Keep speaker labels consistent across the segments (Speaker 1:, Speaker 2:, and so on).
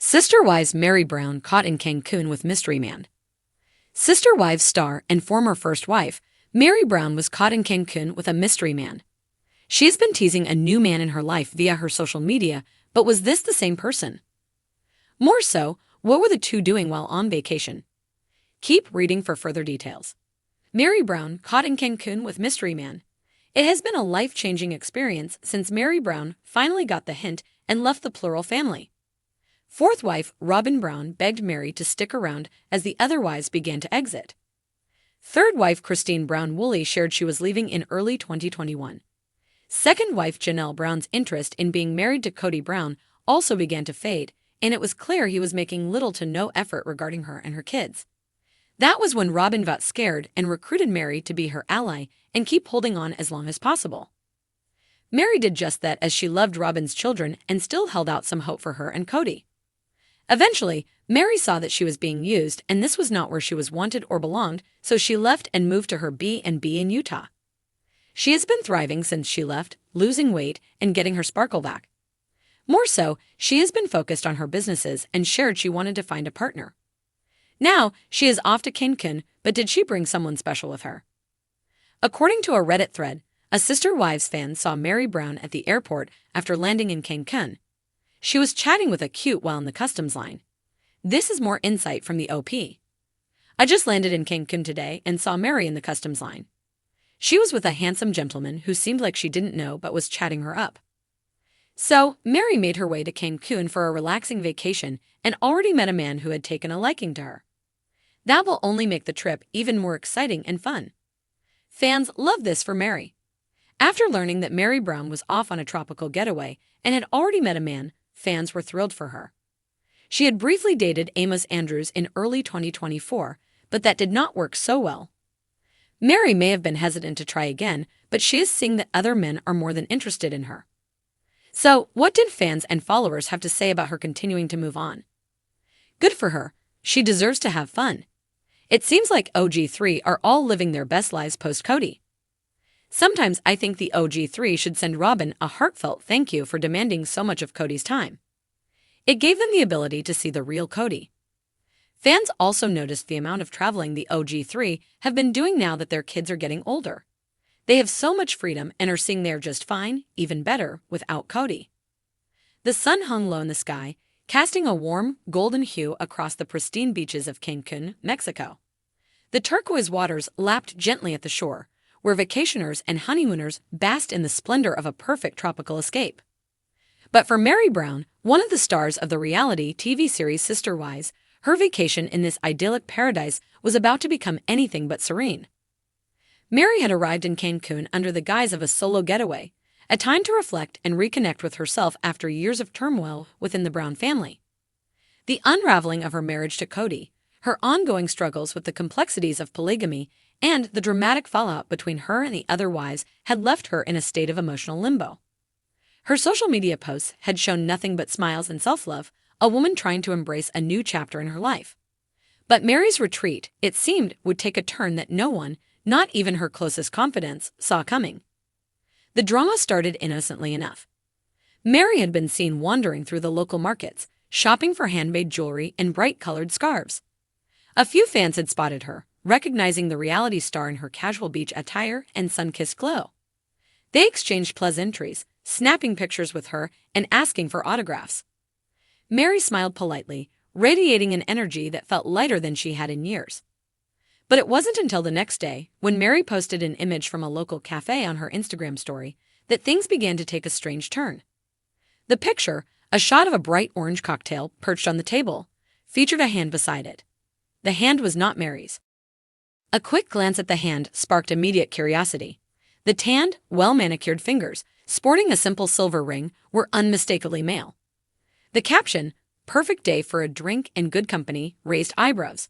Speaker 1: Sister Wives Meri Brown caught in Cancun with mystery man. Sister Wives star and former first wife, Meri Brown was caught in Cancun with a mystery man. She's been teasing a new man in her life via her social media, but was this the same person? More so, what were the two doing while on vacation? Keep reading for further details. Meri Brown caught in Cancun with mystery man. It has been a life-changing experience since Meri Brown finally got the hint and left the plural family. Fourth wife Robin Brown begged Meri to stick around as the other wives began to exit. Third wife Cristin Brown Woolley shared she was leaving in early 2021. Second wife Janelle Brown's interest in being married to Cody Brown also began to fade, and it was clear he was making little to no effort regarding her and her kids. That was when Robin got scared and recruited Meri to be her ally and keep holding on as long as possible. Meri did just that as she loved Robin's children and still held out some hope for her and Cody. Eventually, Meri saw that she was being used and this was not where she was wanted or belonged, so she left and moved to her B&B in Utah. She has been thriving since she left, losing weight and getting her sparkle back. More so, she has been focused on her businesses and shared she wanted to find a partner. Now, she is off to Cancun, but did she bring someone special with her? According to a Reddit thread, a Sister Wives fan saw Meri Brown at the airport after landing in Cancun. She was chatting with a cute while in the customs line. This is more insight from the OP. I just landed in Cancun today and saw Meri in the customs line. She was with a handsome gentleman who seemed like she didn't know but was chatting her up. So, Meri made her way to Cancun for a relaxing vacation and already met a man who had taken a liking to her. That will only make the trip even more exciting and fun. Fans love this for Meri. After learning that Meri Brown was off on a tropical getaway and had already met a man, fans were thrilled for her. She had briefly dated Amos Andrews in early 2024, but that did not work so well. Meri may have been hesitant to try again, but she is seeing that other men are more than interested in her. So, what did fans and followers have to say about her continuing to move on? Good for her. She deserves to have fun. It seems like OG3 are all living their best lives post-Cody. Sometimes I think the OG3 should send Robin a heartfelt thank you for demanding so much of Cody's time. It gave them the ability to see the real Cody. Fans also noticed the amount of traveling the OG3 have been doing now that their kids are getting older. They have so much freedom and are seeing they're just fine, even better, without Cody. The sun hung low in the sky, casting a warm, golden hue across the pristine beaches of Cancun, Mexico. The turquoise waters lapped gently at the shore, where vacationers and honeymooners basked in the splendor of a perfect tropical escape. But for Meri Brown, one of the stars of the reality TV series Sister Wives, her vacation in this idyllic paradise was about to become anything but serene. Meri had arrived in Cancun under the guise of a solo getaway, a time to reflect and reconnect with herself after years of turmoil within the Brown family. The unraveling of her marriage to Cody, her ongoing struggles with the complexities of polygamy, and the dramatic fallout between her and the other wives had left her in a state of emotional limbo. Her social media posts had shown nothing but smiles and self-love, a woman trying to embrace a new chapter in her life. But Meri's retreat, it seemed, would take a turn that no one, not even her closest confidants, saw coming. The drama started innocently enough. Meri had been seen wandering through the local markets, shopping for handmade jewelry and bright-colored scarves. A few fans had spotted her, recognizing the reality star in her casual beach attire and sun-kissed glow. They exchanged pleasantries, snapping pictures with her and asking for autographs. Meri smiled politely, radiating an energy that felt lighter than she had in years. But it wasn't until the next day, when Meri posted an image from a local cafe on her Instagram story, that things began to take a strange turn. The picture, a shot of a bright orange cocktail perched on the table, featured a hand beside it. The hand was not Meri's. A quick glance at the hand sparked immediate curiosity. The tanned, well-manicured fingers, sporting a simple silver ring, were unmistakably male. The caption, "Perfect day for a drink and good company," raised eyebrows.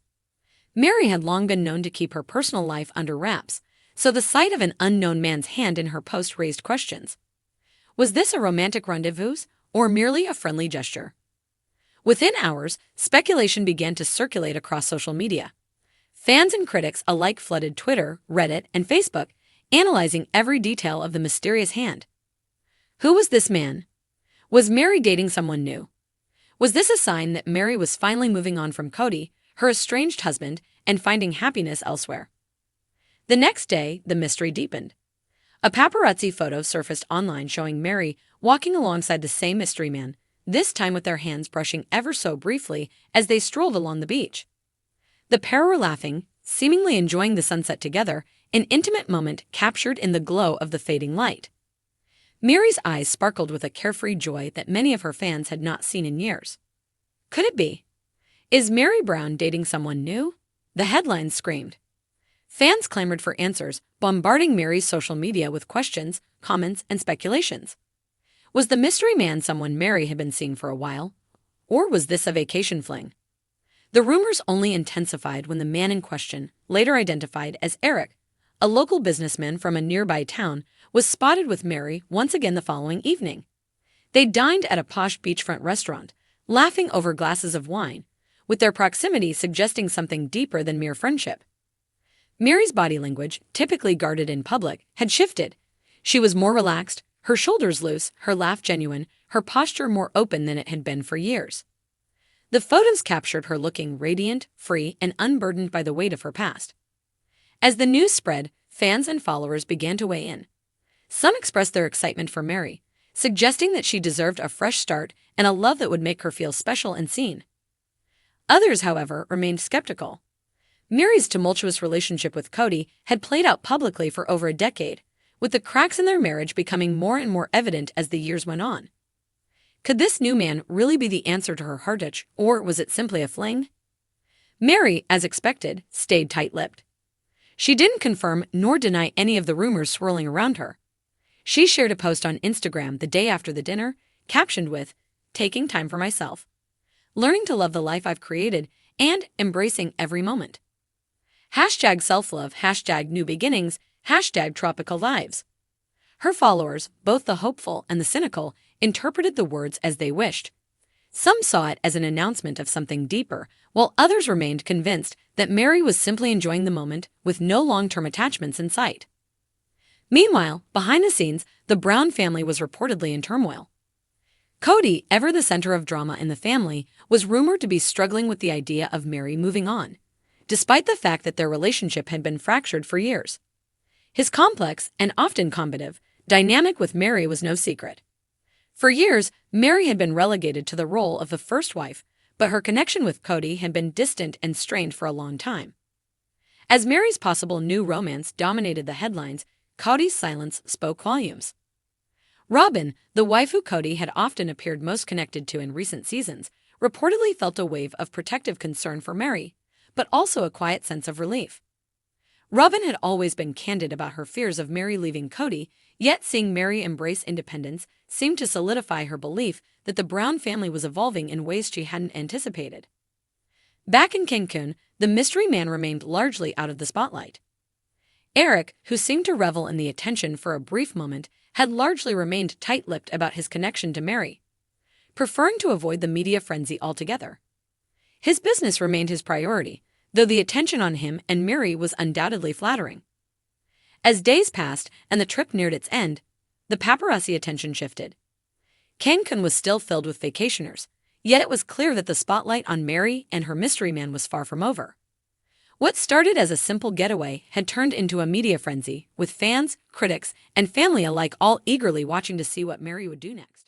Speaker 1: Meri had long been known to keep her personal life under wraps, so the sight of an unknown man's hand in her post raised questions. Was this a romantic rendezvous, or merely a friendly gesture? Within hours, speculation began to circulate across social media. Fans and critics alike flooded Twitter, Reddit, and Facebook, analyzing every detail of the mysterious hand. Who was this man? Was Meri dating someone new? Was this a sign that Meri was finally moving on from Cody, her estranged husband, and finding happiness elsewhere? The next day, the mystery deepened. A paparazzi photo surfaced online showing Meri walking alongside the same mystery man, this time with their hands brushing ever so briefly as they strolled along the beach. The pair were laughing, seemingly enjoying the sunset together, an intimate moment captured in the glow of the fading light. Meri's eyes sparkled with a carefree joy that many of her fans had not seen in years. Could it be? Is Meri Brown dating someone new? The headlines screamed. Fans clamored for answers, bombarding Meri's social media with questions, comments, and speculations. Was the mystery man someone Meri had been seeing for a while? Or was this a vacation fling? The rumors only intensified when the man in question, later identified as Eric, a local businessman from a nearby town, was spotted with Meri once again the following evening. They dined at a posh beachfront restaurant, laughing over glasses of wine, with their proximity suggesting something deeper than mere friendship. Meri's body language, typically guarded in public, had shifted. She was more relaxed, her shoulders loose, her laugh genuine, her posture more open than it had been for years. The photos captured her looking radiant, free, and unburdened by the weight of her past. As the news spread, fans and followers began to weigh in. Some expressed their excitement for Meri, suggesting that she deserved a fresh start and a love that would make her feel special and seen. Others, however, remained skeptical. Meri's tumultuous relationship with Cody had played out publicly for over a decade, with the cracks in their marriage becoming more and more evident as the years went on. Could this new man really be the answer to her heart itch, or was it simply a fling? Meri, as expected, stayed tight-lipped. She didn't confirm nor deny any of the rumors swirling around her. She shared a post on Instagram the day after the dinner, captioned with, "Taking time for myself, learning to love the life I've created, and embracing every moment. Hashtag self-love, hashtag new beginnings, hashtag tropical lives." Her followers, both the hopeful and the cynical, interpreted the words as they wished. Some saw it as an announcement of something deeper, while others remained convinced that Meri was simply enjoying the moment with no long-term attachments in sight. Meanwhile, behind the scenes, the Brown family was reportedly in turmoil. Cody, ever the center of drama in the family, was rumored to be struggling with the idea of Meri moving on, despite the fact that their relationship had been fractured for years. His complex, and often combative, dynamic with Meri was no secret. For years, Meri had been relegated to the role of the first wife, but her connection with Cody had been distant and strained for a long time. As Meri's possible new romance dominated the headlines, Cody's silence spoke volumes. Robin, the wife who Cody had often appeared most connected to in recent seasons, reportedly felt a wave of protective concern for Meri, but also a quiet sense of relief. Robin had always been candid about her fears of Meri leaving Cody, yet seeing Meri embrace independence seemed to solidify her belief that the Brown family was evolving in ways she hadn't anticipated. Back in Cancun, the mystery man remained largely out of the spotlight. Eric, who seemed to revel in the attention for a brief moment, had largely remained tight-lipped about his connection to Meri, preferring to avoid the media frenzy altogether. His business remained his priority, though the attention on him and Meri was undoubtedly flattering. As days passed and the trip neared its end, the paparazzi attention shifted. Cancun was still filled with vacationers, yet it was clear that the spotlight on Meri and her mystery man was far from over. What started as a simple getaway had turned into a media frenzy, with fans, critics, and family alike all eagerly watching to see what Meri would do next.